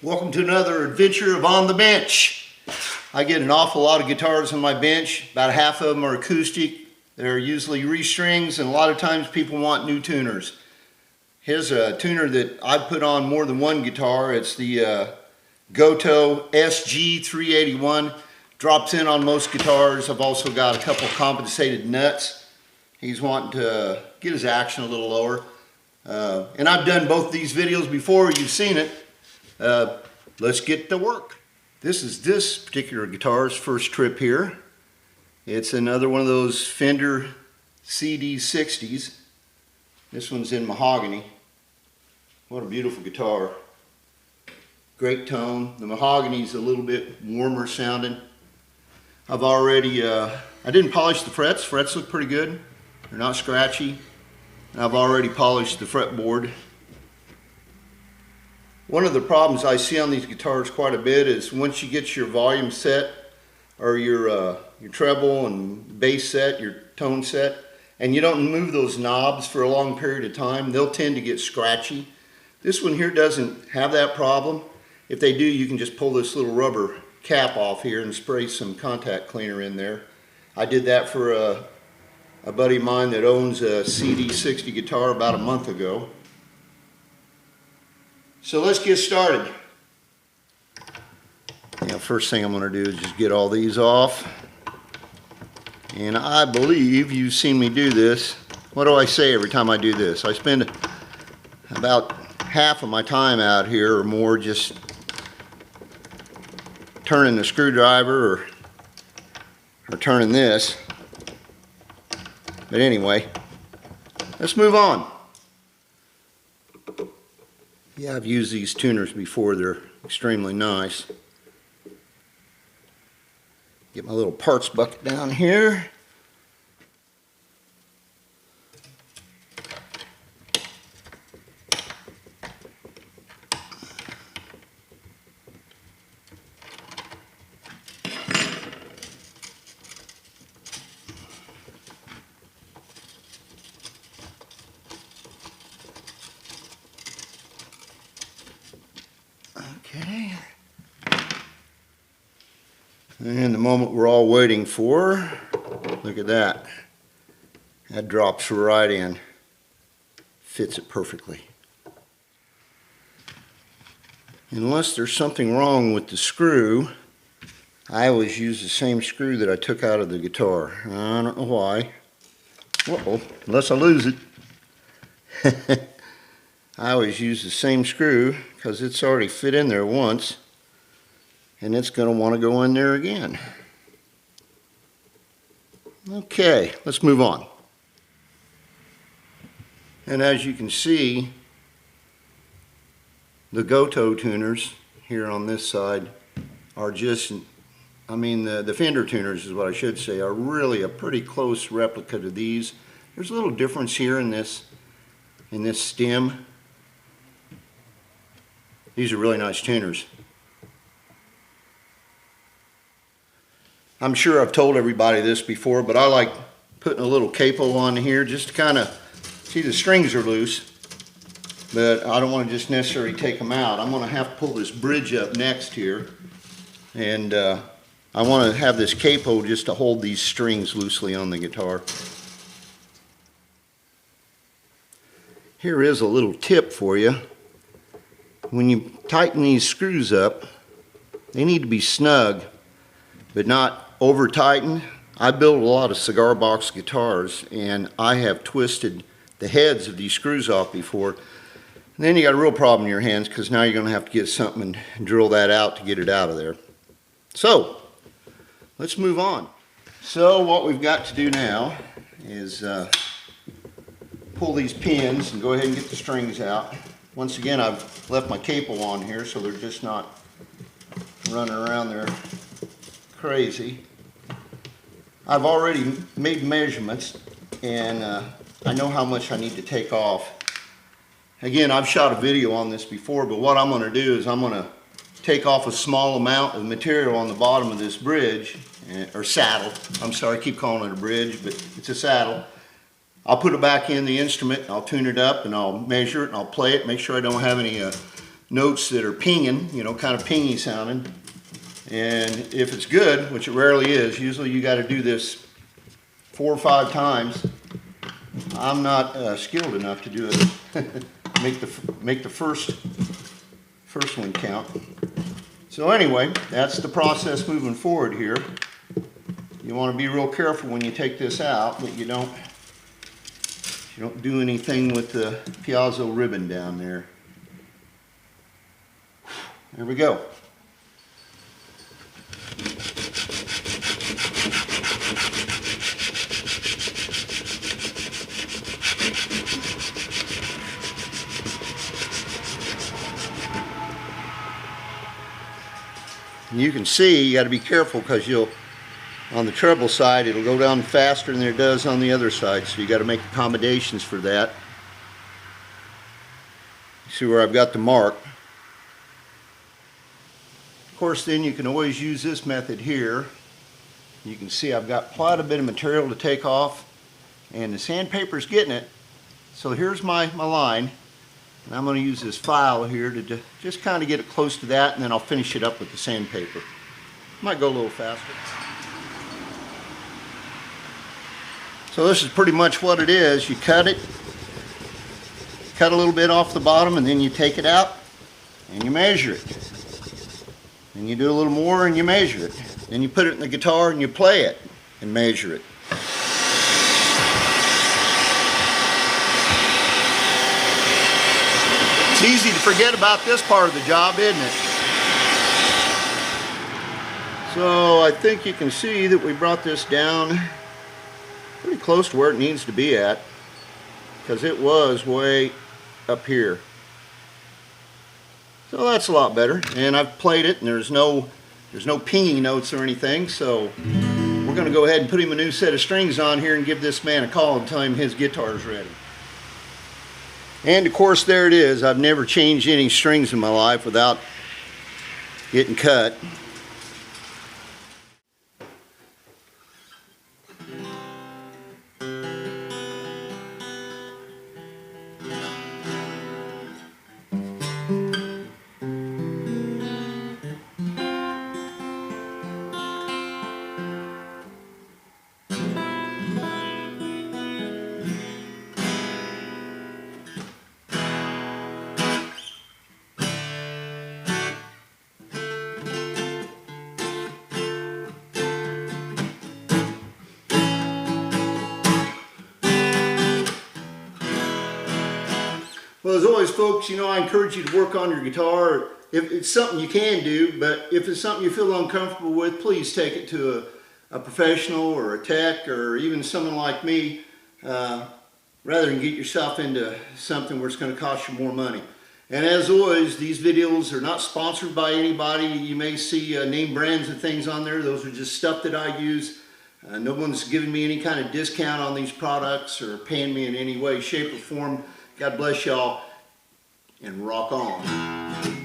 Welcome to another adventure of On the Bench. I get an awful lot of guitars on my bench. About half of them are acoustic. They're usually restrings, and a lot of times people want new tuners. Here's a tuner that I've put on more than one guitar. It's the Goto SG381. Drops in on most guitars. I've also got a couple compensated nuts. He's wanting to get his action a little lower. And I've done both these videos before. You've seen it. Let's get to work. This is this particular guitar's first trip here. It's another one of those Fender CD 60s. This one's in mahogany. What a beautiful guitar. Great tone. The mahogany's a little bit warmer sounding. I've already, I didn't polish the frets. Frets look pretty good. They're not scratchy. I've already polished the fretboard. One of the problems I see on these guitars quite a bit is once you get your volume set, or your treble and bass set, your tone set, and you don't move those knobs for a long period of time, they'll tend to get scratchy. This one here doesn't have that problem. If they do, you can just pull this little rubber cap off here and spray some contact cleaner in there. I did that for a buddy of mine that owns a CD 60 guitar about a month ago. So let's get started. First thing I'm going to do is just get all these off. And I believe you've seen me do this. What do I say every time I do this? I spend about half of my time out here or more just turning the screwdriver or turning this. But anyway, let's move on. Yeah, I've used these tuners before. They're extremely nice. Get my little parts bucket down here. Okay. And the moment we're all waiting for, look at that. That drops right in. Fits it perfectly. Unless there's something wrong with the screw, I always use the same screw that I took out of the guitar. I don't know why. Uh-oh, unless I lose it. I always use the same screw because it's already fit in there once. And it's going to want to go in there again. Okay, let's move on. And as you can see, the Goto tuners here on this side are just, the Fender tuners is what I should say, are really a pretty close replica to these. There's a little difference here in this stem. These are really nice tuners. I'm sure I've told everybody this before, but I like putting a little capo on here just to kind of, see the strings are loose, but I don't want to just necessarily take them out. I'm going to have to pull this bridge up next here, and I want to have this capo just to hold these strings loosely on the guitar. Here is a little tip for you. When you tighten these screws up, they need to be snug, but not over tightened. I build a lot of cigar box guitars, and I have twisted the heads of these screws off before. And then you got a real problem in your hands because now you're going to have to get something and drill that out to get it out of there. So let's move on. So what we've got to do now is pull these pins and go ahead and get the strings out. Once again, I've left my capo on here so they're just not running around there crazy. I've already made measurements, and I know how much I need to take off. Again, I've shot a video on this before, but what I'm going to do is I'm going to take off a small amount of material on the bottom of this bridge, or saddle. I'm sorry, I keep calling it a bridge, but it's a saddle. I'll put it back in the instrument, I'll tune it up, and I'll measure it, and I'll play it, make sure I don't have any notes that are pinging, you know, kind of pingy sounding. And if it's good, which it rarely is, usually you got to do this 4 or 5 times. I'm not skilled enough to do it. make the first one count. So anyway, that's the process moving forward here. You want to be real careful when you take this out that you don't do anything with the piezo ribbon down there. There we go. You can see you got to be careful because on the treble side it'll go down faster than it does on the other side, so you got to make accommodations for that. See where I've got the mark. Of course, then you can always use this method here. You can see I've got quite a bit of material to take off, and the sandpaper's getting it. So here's my line. And I'm going to use this file here to just kind of get it close to that, and then I'll finish it up with the sandpaper. Might go a little faster. So this is pretty much what it is. You cut it, cut a little bit off the bottom, and then you take it out and you measure it. And you do a little more and you measure it. Then you put it in the guitar and you play it and measure it. It's easy to forget about this part of the job, isn't it? So I think you can see that we brought this down pretty close to where it needs to be at, because it was way up here. So that's a lot better, and I've played it and there's no pinging notes or anything, so we're going to go ahead and put him a new set of strings on here and give this man a call and tell him his guitar is ready. And of course, there it is. I've never changed any strings in my life without getting cut. Well, as always, folks, you know, I encourage you to work on your guitar. If it's something you can do, but if it's something you feel uncomfortable with, please take it to a professional or a tech or even someone like me, rather than get yourself into something where it's going to cost you more money. And as always, these videos are not sponsored by anybody. You may see name brands and things on there. Those are just stuff that I use. No one's giving me any kind of discount on these products or paying me in any way, shape, or form. God bless y'all, and rock on.